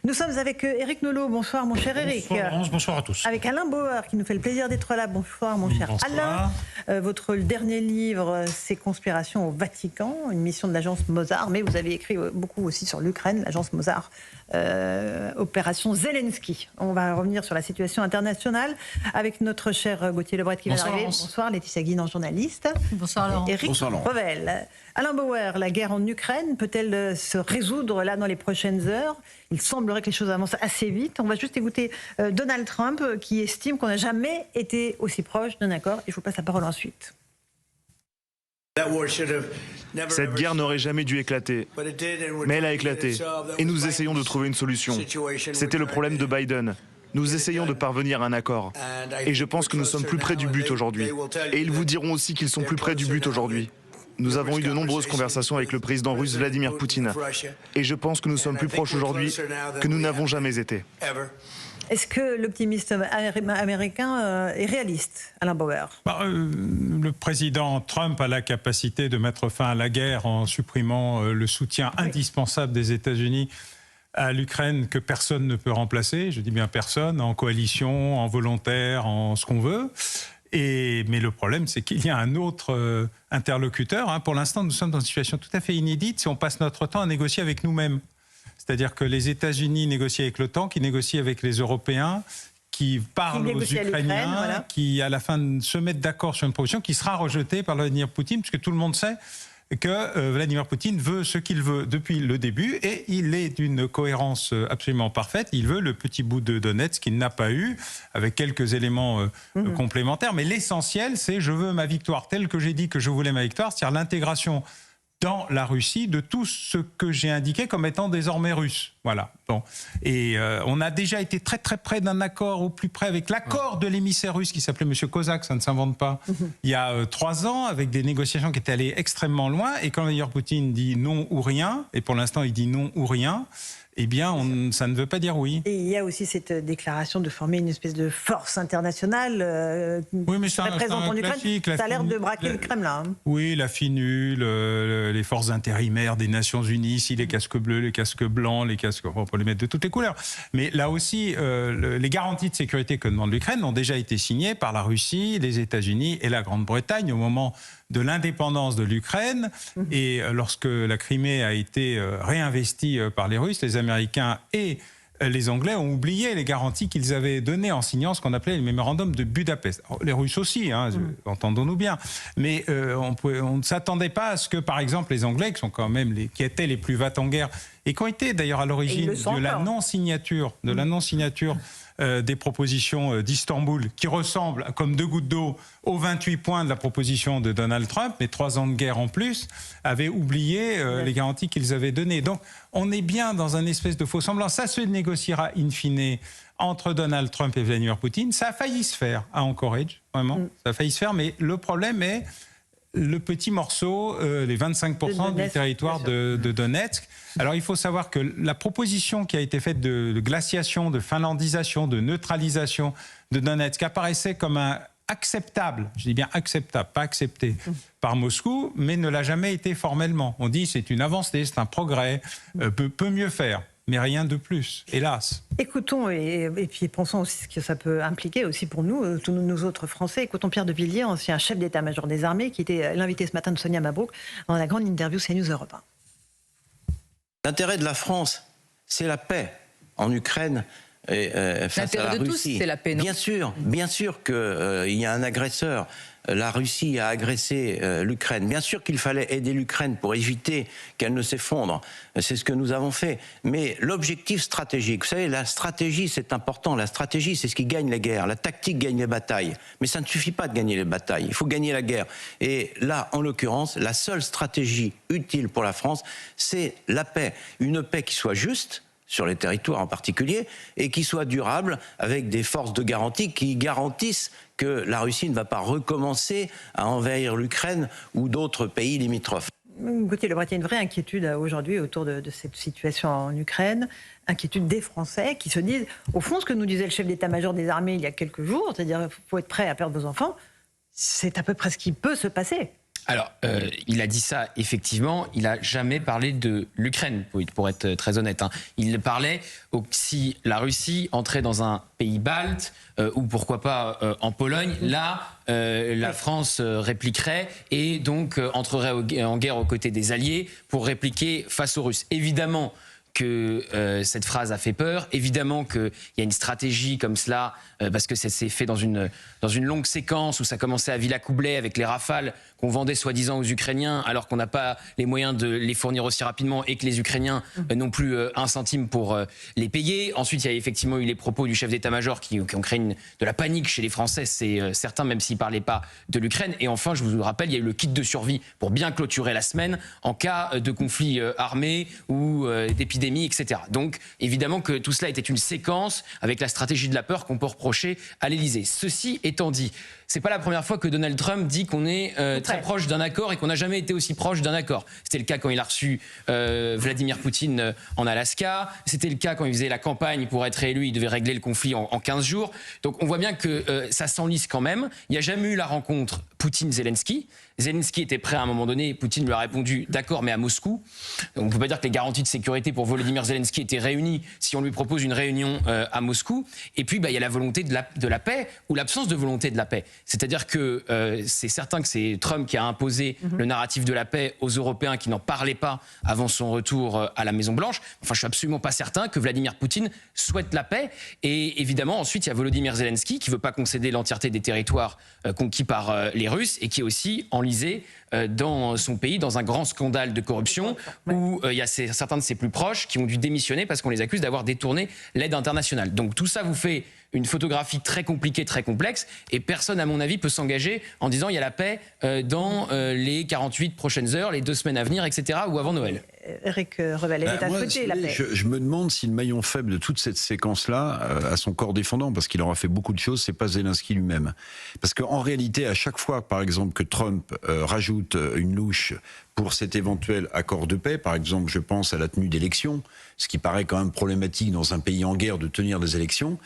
Nous sommes avec Éric Nolot. Bonsoir mon cher Éric. Bonsoir à tous. Avec Alain Bauer qui nous fait le plaisir d'être là. Bonsoir mon cher Alain. Votre dernier livre, c'est Conspiration au Vatican, une mission de l'agence Mozart. Mais vous avez écrit beaucoup aussi sur l'Ukraine, l'agence Mozart, opération Zelensky. On va revenir sur la situation internationale avec notre cher Gauthier Lebret qui vient d'arriver. Bonsoir Laetitia Guinan, journaliste. Bonsoir Laurent. Éric Revel. Alain Bauer, la guerre en Ukraine peut-elle se résoudre là dans les prochaines heures? Il semblerait que les choses avancent assez vite. On va juste écouter Donald Trump qui estime qu'on n'a jamais été aussi proche d'un accord. Et je vous passe la parole ensuite. Cette guerre n'aurait jamais dû éclater, mais elle a éclaté. Et nous essayons de trouver une solution. C'était le problème de Biden. Nous essayons de parvenir à un accord. Et je pense que nous sommes plus près du but aujourd'hui. Et ils vous diront aussi qu'ils sont plus près du but aujourd'hui. Nous avons eu de nombreuses conversations avec le président russe Vladimir Poutine. Et je pense que nous sommes plus proches aujourd'hui que nous n'avons jamais été. Est-ce que l'optimisme américain est réaliste, Alain Bauer? Le président Trump a la capacité de mettre fin à la guerre en supprimant le soutien indispensable des États-Unis à l'Ukraine que personne ne peut remplacer. Je dis bien personne, en coalition, en volontaire, en ce qu'on veut. Mais le problème, c'est qu'il y a un autre interlocuteur. Pour l'instant, nous sommes dans une situation tout à fait inédite si on passe notre temps à négocier avec nous-mêmes. C'est-à-dire que les États-Unis négocient avec l'OTAN, qui négocient avec les Européens, qui parlent aux Ukrainiens, voilà. Qui à la fin se mettent d'accord sur une proposition qui sera rejetée par Vladimir Poutine, puisque tout le monde sait que Vladimir Poutine veut ce qu'il veut depuis le début et il est d'une cohérence absolument parfaite. Il veut le petit bout de Donetsk qu'il n'a pas eu, avec quelques éléments complémentaires. Mais l'essentiel, c'est je veux ma victoire telle que j'ai dit que je voulais ma victoire, c'est-à-dire l'intégration dans la Russie de tout ce que j'ai indiqué comme étant désormais russe. Voilà. Bon. Et on a déjà été très très près d'un accord, au plus près avec l'accord de l'émissaire russe qui s'appelait M. Kozak, ça ne s'invente pas, il y a 3 ans, avec des négociations qui étaient allées extrêmement loin. Et quand Vladimir Poutine dit non ou rien, et pour l'instant il dit non ou rien, eh bien, ça ne veut pas dire oui. Et il y a aussi cette déclaration de former une espèce de force internationale oui, mais qui serait présente en Ukraine. Ça a l'air de braquer le Kremlin. Oui, la FINU, les forces intérimaires des Nations Unies, ici les casques bleus, les casques blancs, les casques, on peut les mettre de toutes les couleurs. Mais là aussi, les garanties de sécurité que demande l'Ukraine ont déjà été signées par la Russie, les États-Unis et la Grande-Bretagne au moment de l'indépendance de l'Ukraine. Et lorsque la Crimée a été réinvestie par les Russes, les Américains et les Anglais ont oublié les garanties qu'ils avaient données en signant ce qu'on appelait le mémorandum de Budapest. Alors, les Russes aussi, entendons-nous bien. Mais on ne s'attendait pas à ce que, par exemple, les Anglais, qui sont quand même qui étaient les plus vats en guerre, et qui ont été d'ailleurs à l'origine de la non-signature, des propositions d'Istanbul, qui ressemblent comme 2 gouttes d'eau aux 28 points de la proposition de Donald Trump, mais 3 ans de guerre en plus, avaient oublié les garanties qu'ils avaient données. Donc on est bien dans un espèce de faux semblant. Ça se négociera in fine entre Donald Trump et Vladimir Poutine. Ça a failli se faire à Anchorage, vraiment. Ça a failli se faire, mais le problème est le petit morceau, les 25% du territoire de Donetsk. Alors il faut savoir que la proposition qui a été faite de glaciation, de finlandisation, de neutralisation de Donetsk apparaissait comme acceptable, je dis bien acceptable, pas accepté, par Moscou, mais ne l'a jamais été formellement. On dit c'est une avancée, c'est un progrès, peut mieux faire. Mais rien de plus, hélas. Écoutons, et puis pensons aussi ce que ça peut impliquer aussi pour nous, tous nous autres Français. Écoutons Pierre de Villiers, ancien chef d'état-major des armées, qui était l'invité ce matin de Sonia Mabrouk dans la grande interview CNews Europe 1. L'intérêt de la France, c'est la paix en Ukraine. Face à la Russie. De tous, c'est la paix, non? Bien sûr qu'il y a un agresseur. La Russie a agressé l'Ukraine. Bien sûr qu'il fallait aider l'Ukraine pour éviter qu'elle ne s'effondre. C'est ce que nous avons fait. Mais l'objectif stratégique, vous savez, la stratégie, c'est important. La stratégie, c'est ce qui gagne les guerres. La tactique gagne les batailles. Mais ça ne suffit pas de gagner les batailles. Il faut gagner la guerre. Et là, en l'occurrence, la seule stratégie utile pour la France, c'est la paix. Une paix qui soit juste, sur les territoires en particulier, et qui soit durable, avec des forces de garantie qui garantissent que la Russie ne va pas recommencer à envahir l'Ukraine ou d'autres pays limitrophes. Gauthier Lebret, il y a une vraie inquiétude aujourd'hui autour de cette situation en Ukraine, inquiétude des Français qui se disent, au fond, ce que nous disait le chef d'état-major des armées il y a quelques jours, c'est-à-dire qu'il faut être prêt à perdre vos enfants, c'est à peu près ce qui peut se passer. Alors, il a dit ça, effectivement. Il n'a jamais parlé de l'Ukraine, pour être très honnête. Il parlait si la Russie entrait dans un pays balte, ou pourquoi pas en Pologne, là, la France répliquerait et donc entrerait en guerre aux côtés des Alliés pour répliquer face aux Russes. Évidemment que cette phrase a fait peur, évidemment qu'il y a une stratégie comme cela, parce que ça s'est fait dans une longue séquence où ça commençait à Villacoublay avec les Rafales qu'on vendait soi-disant aux Ukrainiens alors qu'on n'a pas les moyens de les fournir aussi rapidement et que les Ukrainiens n'ont plus un centime pour les payer. Ensuite, il y a effectivement eu les propos du chef d'état-major qui ont créé de la panique chez les Français, c'est certain, même s'ils ne parlaient pas de l'Ukraine. Et enfin, je vous rappelle, il y a eu le kit de survie pour bien clôturer la semaine en cas de conflit armé ou d'épidémie, etc. Donc, évidemment que tout cela était une séquence avec la stratégie de la peur qu'on peut reprocher à l'Élysée. Ceci étant dit, c'est pas la première fois que Donald Trump dit qu'on est très proche d'un accord et qu'on n'a jamais été aussi proche d'un accord. C'était le cas quand il a reçu Vladimir Poutine en Alaska. C'était le cas quand il faisait la campagne pour être élu. Il devait régler le conflit en 15 jours. Donc on voit bien que ça s'enlise quand même. Il n'y a jamais eu la rencontre Poutine-Zelensky. Zelensky était prêt à un moment donné. Poutine lui a répondu d'accord, mais à Moscou. Donc on ne peut pas dire que les garanties de sécurité pour Volodymyr Zelensky étaient réunies si on lui propose une réunion à Moscou. Et puis il y a la volonté de la paix ou l'absence de volonté de la paix. C'est-à-dire que c'est certain que c'est Trump qui a imposé le narratif de la paix aux Européens qui n'en parlaient pas avant son retour à la Maison-Blanche. Enfin, je suis absolument pas certain que Vladimir Poutine souhaite la paix. Et évidemment, ensuite, il y a Volodymyr Zelensky qui veut pas concéder l'entièreté des territoires conquis par les Russes et qui est aussi enlisé dans son pays dans un grand scandale de corruption où il y a certains de ses plus proches qui ont dû démissionner parce qu'on les accuse d'avoir détourné l'aide internationale. Donc tout ça vous fait une photographie très compliquée, très complexe, et personne, à mon avis, peut s'engager en disant il y a la paix dans les 48 prochaines heures, les 2 semaines à venir, etc., ou avant Noël. Éric Revel, elle est à côté, la paix. Je me demande si le maillon faible de toute cette séquence-là, à son corps défendant, parce qu'il aura fait beaucoup de choses, c'est pas Zelensky lui-même. Parce qu'en réalité, à chaque fois, par exemple, que Trump rajoute une louche pour cet éventuel accord de paix, par exemple, je pense à la tenue d'élections, ce qui paraît quand même problématique dans un pays en guerre de tenir des élections,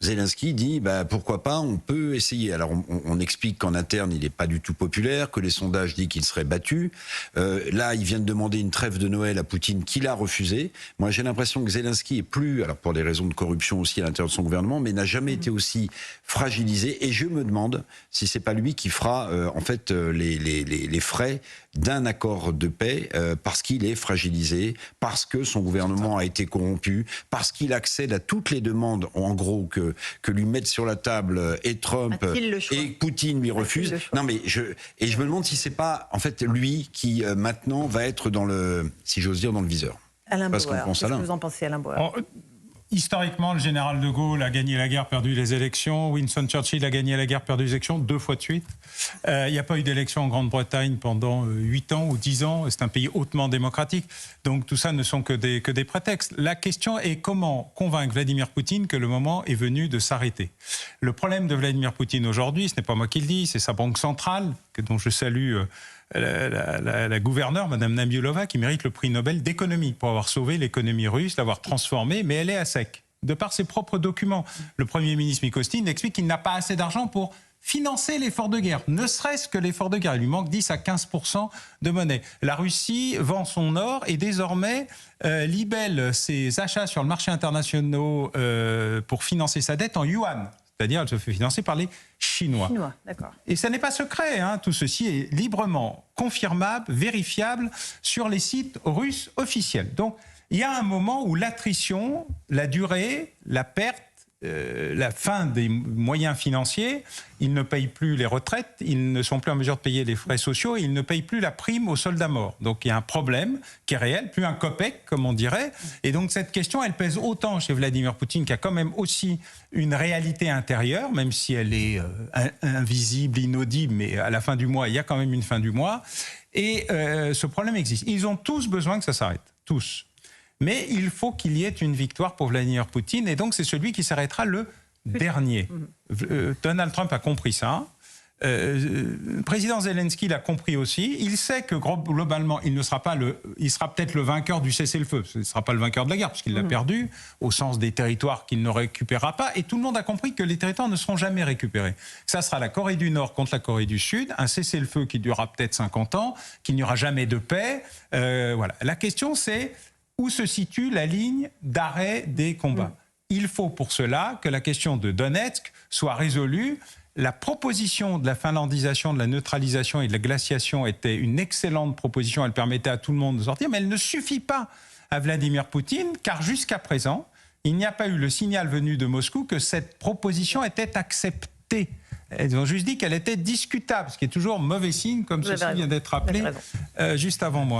Zelensky dit pourquoi pas, on peut essayer. Alors on explique qu'en interne il n'est pas du tout populaire, que les sondages disent qu'il serait battu. Là il vient de demander une trêve de Noël à Poutine qu'il a refusé. Moi j'ai l'impression que Zelensky est plus, alors pour des raisons de corruption aussi à l'intérieur de son gouvernement, mais n'a jamais été aussi fragilisé. Et je me demande si c'est pas lui qui fera en fait les frais d'un accord de paix parce qu'il est fragilisé, parce que son gouvernement a été corrompu, parce qu'il accède à toutes les demandes en gros que lui mettent sur la table et Trump et Poutine lui refuse. Non mais je me demande si c'est pas en fait lui qui maintenant va être dans le, si j'ose dire, dans le viseur. Alain Bauer, qu'est-ce que vous en pensez, Alain Bauer? Historiquement, le général de Gaulle a gagné la guerre, perdu les élections. Winston Churchill a gagné la guerre, perdu les élections 2 fois de suite. Il n'y a pas eu d'élection en Grande-Bretagne pendant 8 ans ou 10 ans. C'est un pays hautement démocratique. Donc tout ça ne sont que des prétextes. La question est comment convaincre Vladimir Poutine que le moment est venu de s'arrêter. Le problème de Vladimir Poutine aujourd'hui, ce n'est pas moi qui le dis, c'est sa banque centrale, dont je salue la gouverneure, Madame Nabiulova, qui mérite le prix Nobel d'économie pour avoir sauvé l'économie russe, l'avoir transformée, mais elle est à sec, de par ses propres documents. Le Premier ministre Mikoustine explique qu'il n'a pas assez d'argent pour financer l'effort de guerre, ne serait-ce que l'effort de guerre. Il lui manque 10 à 15% de monnaie. La Russie vend son or et désormais libelle ses achats sur le marché international pour financer sa dette en yuan. C'est-à-dire elle se fait financer par les Chinois. D'accord. Et ça n'est pas secret, tout ceci est librement confirmable, vérifiable sur les sites russes officiels. Donc il y a un moment où l'attrition, la durée, la perte, la fin des moyens financiers, ils ne payent plus les retraites, ils ne sont plus en mesure de payer les frais sociaux et ils ne payent plus la prime aux soldats morts. Donc il y a un problème qui est réel, plus un copec comme on dirait. Et donc cette question, elle pèse autant chez Vladimir Poutine qui a quand même aussi une réalité intérieure, même si elle est invisible, inaudible, mais à la fin du mois, il y a quand même une fin du mois. Et ce problème existe. Ils ont tous besoin que ça s'arrête, tous. Mais il faut qu'il y ait une victoire pour Vladimir Poutine, et donc c'est celui qui s'arrêtera le dernier. Donald Trump a compris ça. le président Zelensky l'a compris aussi. Il sait que globalement, il sera peut-être le vainqueur du cessez-le-feu. Ce ne sera pas le vainqueur de la guerre, puisqu'il l'a perdu, au sens des territoires qu'il ne récupérera pas. Et tout le monde a compris que les territoires ne seront jamais récupérés. Ça sera la Corée du Nord contre la Corée du Sud, un cessez-le-feu qui durera peut-être 50 ans, qu'il n'y aura jamais de paix. Voilà. La question, c'est où se situe la ligne d'arrêt des combats. Il faut pour cela que la question de Donetsk soit résolue. La proposition de la finlandisation, de la neutralisation et de la glaciation était une excellente proposition. Elle permettait à tout le monde de sortir, mais elle ne suffit pas à Vladimir Poutine, car jusqu'à présent, il n'y a pas eu le signal venu de Moscou que cette proposition était acceptée. Ils ont juste dit qu'elle était discutable, ce qui est toujours mauvais signe, comme ceci vient d'être rappelé juste avant moi.